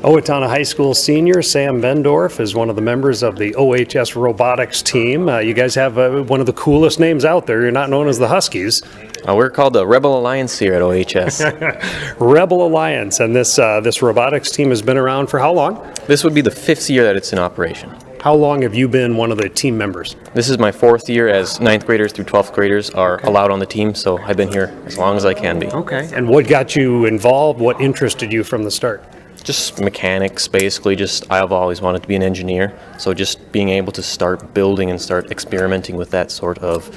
Owatonna High School senior Sam Bendorf is one of the members of the OHS Robotics team. You guys have one of the coolest names out there. You're not known as the Huskies. We're called the Rebel Alliance here at OHS. Rebel Alliance, and this robotics team has been around for how long? This would be the 5th year that it's in operation. How long have you been one of the team members? This is my 4th year, as 9th graders through 12th graders are allowed on the team, so I've been here as long as I can be. Okay. And what got you involved? What interested you from the start? Just mechanics, basically. I've always wanted to be an engineer, so just being able to start building and start experimenting with that sort of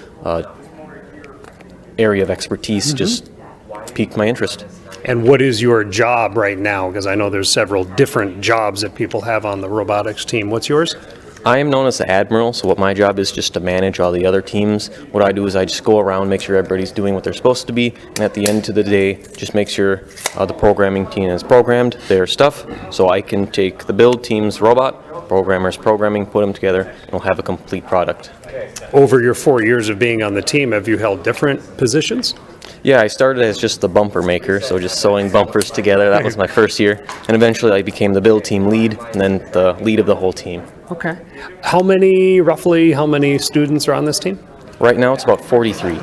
area of expertise just piqued my interest. And what is your job right now? Because I know there's several different jobs that people have on the robotics team. What's yours? I am known as the Admiral, so what my job is just to manage all the other teams. What I do is I just go around, make sure everybody's doing what they're supposed to be, and at the end of the day, just make sure the programming team has programmed their stuff, so I can take the build team's robot, programmers programming, put them together, and we'll have a complete product. Over your 4 years of being on the team, have you held different positions? Yeah, I started as just the bumper maker, so just sewing bumpers together. That was my first year. And eventually I became the build team lead, and then the lead of the whole team. Okay. Roughly how many students are on this team? Right now it's about 43.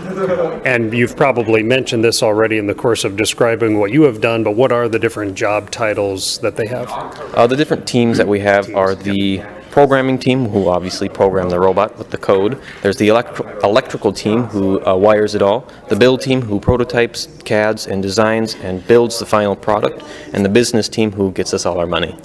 And you've probably mentioned this already in the course of describing what you have done, but what are the different job titles that they have? The different teams that we have are the programming team, who obviously program the robot with the code. There's the electrical team, who wires it all. The build team, who prototypes, CADs, and designs and builds the final product. And the business team, who gets us all our money.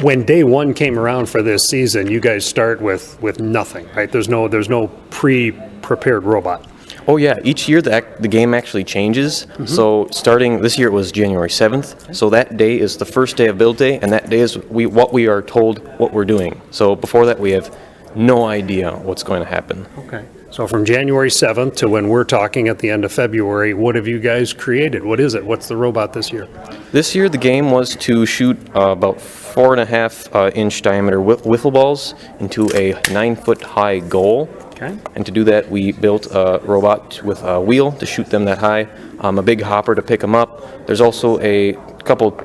When day one came around for this season, you guys start with nothing, right? There's no pre-prepared robot. Oh yeah, each year the game actually changes. So starting this year it was January 7th. So that day is the first day of build day, and that day is what we are told what we're doing. So before that we have no idea what's going to happen. Okay. So from January 7th to when we're talking at the end of February, what have you guys created? What is it? What's the robot this year? This year the game was to shoot about 4.5 inch diameter wiffle balls into a 9-foot high goal. Okay. And to do that, we built a robot with a wheel to shoot them that high, a big hopper to pick them up. There's also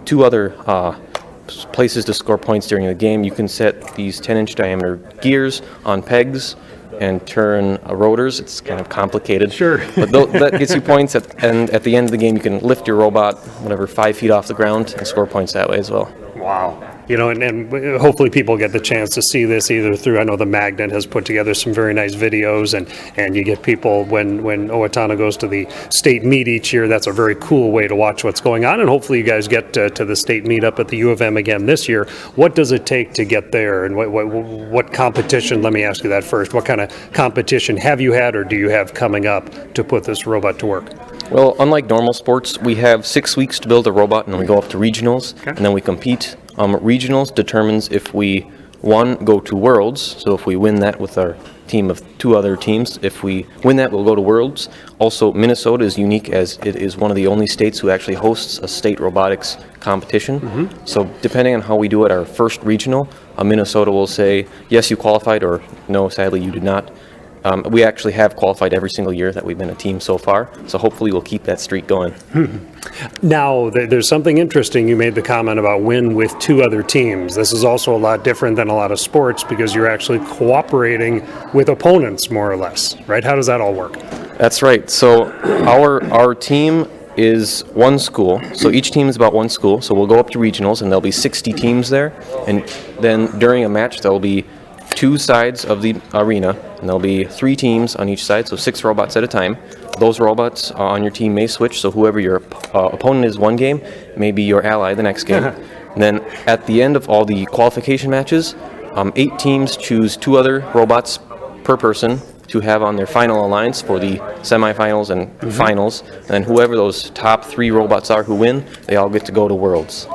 two other places to score points during the game. You can set these 10-inch diameter gears on pegs and turn rotors. It's kind of complicated. Sure. But that gets you points, and at the end of the game, you can lift your robot, 5 feet off the ground, and score points that way as well. Wow. You know, and hopefully people get the chance to see this either through, I know the Magnet has put together some very nice videos, and you get people, when Owatonna goes to the state meet each year, that's a very cool way to watch what's going on, and hopefully you guys get to the state meet up at the U of M again this year. What does it take to get there, and what competition, let me ask you that first, what kind of competition have you had or do you have coming up to put this robot to work? Well, unlike normal sports, we have 6 weeks to build a robot, and then we go up to regionals, and then we compete. Regionals determines if we, go to Worlds, so if we win that with our team of 2 other teams, if we win that, we'll go to Worlds. Also, Minnesota is unique as it is one of the only states who actually hosts a state robotics competition. So depending on how we do it, our first regional, Minnesota will say, yes, you qualified, or no, sadly, you did not. We actually have qualified every single year that we've been a team so far, so hopefully we'll keep that streak going. Now, there's something interesting. You made the comment about win with 2 other teams. This is also a lot different than a lot of sports because you're actually cooperating with opponents, more or less, right? How does that all work? That's right. So our team is one school, so each team is about one school, so we'll go up to regionals, and there'll be 60 teams there, and then during a match there'll be 2 sides of the arena, and there'll be 3 teams on each side, so 6 robots at a time. Those robots on your team may switch, so whoever your opponent is one game may be your ally the next game. And then at the end of all the qualification matches, 8 teams choose 2 other robots per person to have on their final alliance for the semifinals and finals. And then whoever those top 3 robots are who win, they all get to go to Worlds.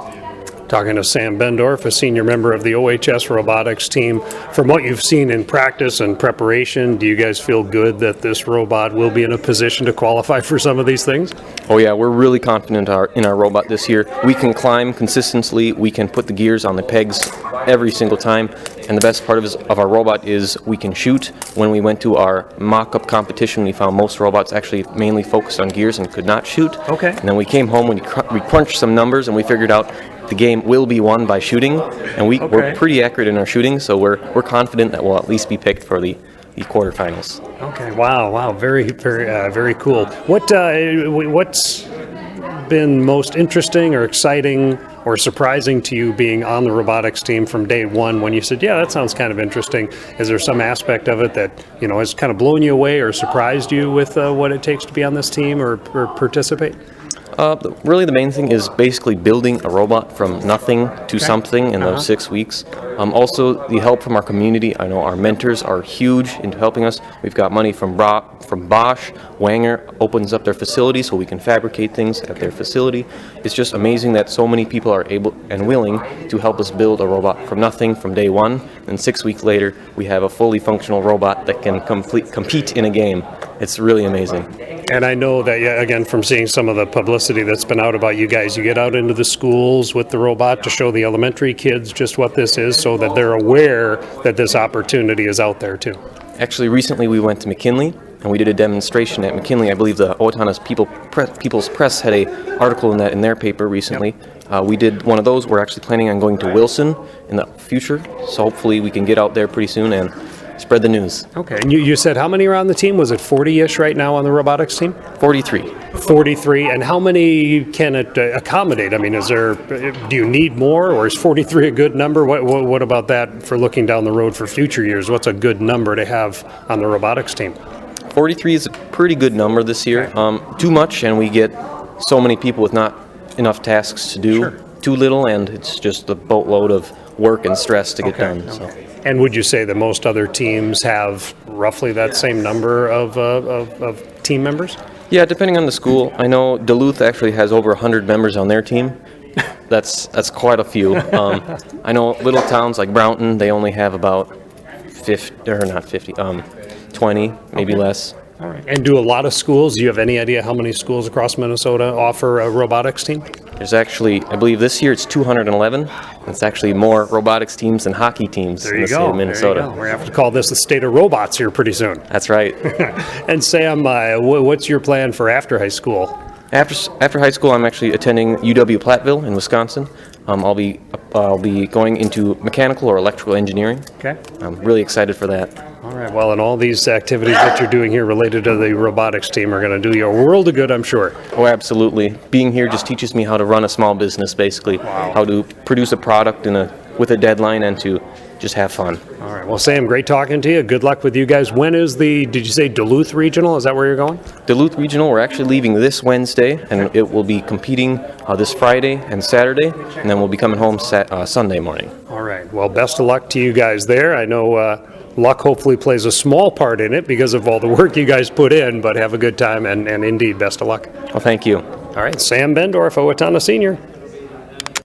Talking to Sam Bendorf, a senior member of the OHS Robotics team. From what you've seen in practice and preparation, do you guys feel good that this robot will be in a position to qualify for some of these things? Oh yeah, we're really confident in our robot this year. We can climb consistently, we can put the gears on the pegs every single time, and the best part of our robot is we can shoot. When we went to our mock-up competition, we found most robots actually mainly focused on gears and could not shoot. Okay. And then we came home and we crunched some numbers, and we figured out the game will be won by shooting, and we're pretty accurate in our shooting, so we're confident that we'll at least be picked for the quarterfinals. Okay. Wow. Very cool. What's been most interesting or exciting or surprising to you being on the robotics team from day one when you said, yeah, that sounds kind of interesting? Is there some aspect of it that, has kind of blown you away or surprised you with what it takes to be on this team or participate? Really, the main thing is basically building a robot from nothing to something in those 6 weeks. Also, the help from our community. I know our mentors are huge into helping us. We've got money from Bosch. Wanger opens up their facility so we can fabricate things at their facility. It's just amazing that so many people are able and willing to help us build a robot from nothing from day one. And 6 weeks later, we have a fully functional robot that can compete in a game. It's really amazing. And I know that, again, from seeing some of the publicity that's been out about you guys, you get out into the schools with the robot to show the elementary kids just what this is so that they're aware that this opportunity is out there too. Actually, recently we went to McKinley and we did a demonstration at McKinley. I believe the Owatonna People's Press had an article in their paper recently. We did one of those. We're actually planning on going to Wilson in the future, so hopefully we can get out there pretty soon and spread the news. Okay, and you said how many are on the team? Was it 40-ish right now on the robotics team? 43. 43, and how many can it accommodate? I mean, do you need more, or is 43 a good number? What about that for looking down the road for future years? What's a good number to have on the robotics team? 43 is a pretty good number this year. Too much, and we get so many people with not enough tasks to do. Sure. Too little, and it's just a boatload of work and stress to get done. So. And would you say that most other teams have roughly that same number of team members? Yeah, depending on the school. I know Duluth actually has over 100 members on their team. That's quite a few. I know little towns like Brownton, they only have about 20, maybe less. All right. And do a lot of schools, do you have any idea how many schools across Minnesota offer a robotics team? There's actually, I believe this year it's 211. It's actually more robotics teams than hockey teams in the state of Minnesota. There you go. We're going to have to call this the state of robots here pretty soon. That's right. And Sam, what's your plan for after high school? After high school, I'm actually attending UW Platteville in Wisconsin. I'll be going into mechanical or electrical engineering. Okay. I'm really excited for that. All right. Well, and all these activities that you're doing here related to the robotics team are going to do you a world of good, I'm sure. Oh, absolutely. Being here just teaches me how to run a small business, basically. Wow. How to produce a product with a deadline and to just have fun. All right. Well, Sam, great talking to you. Good luck with you guys. When is did you say Duluth Regional? Is that where you're going? Duluth Regional, we're actually leaving this Wednesday, and it will be competing this Friday and Saturday, and then we'll be coming home Sunday morning. All right. Well, best of luck to you guys there. I know luck hopefully plays a small part in it because of all the work you guys put in, but have a good time, and indeed, best of luck. Well, thank you. All right. Sam Bendorf, Owatonna Senior.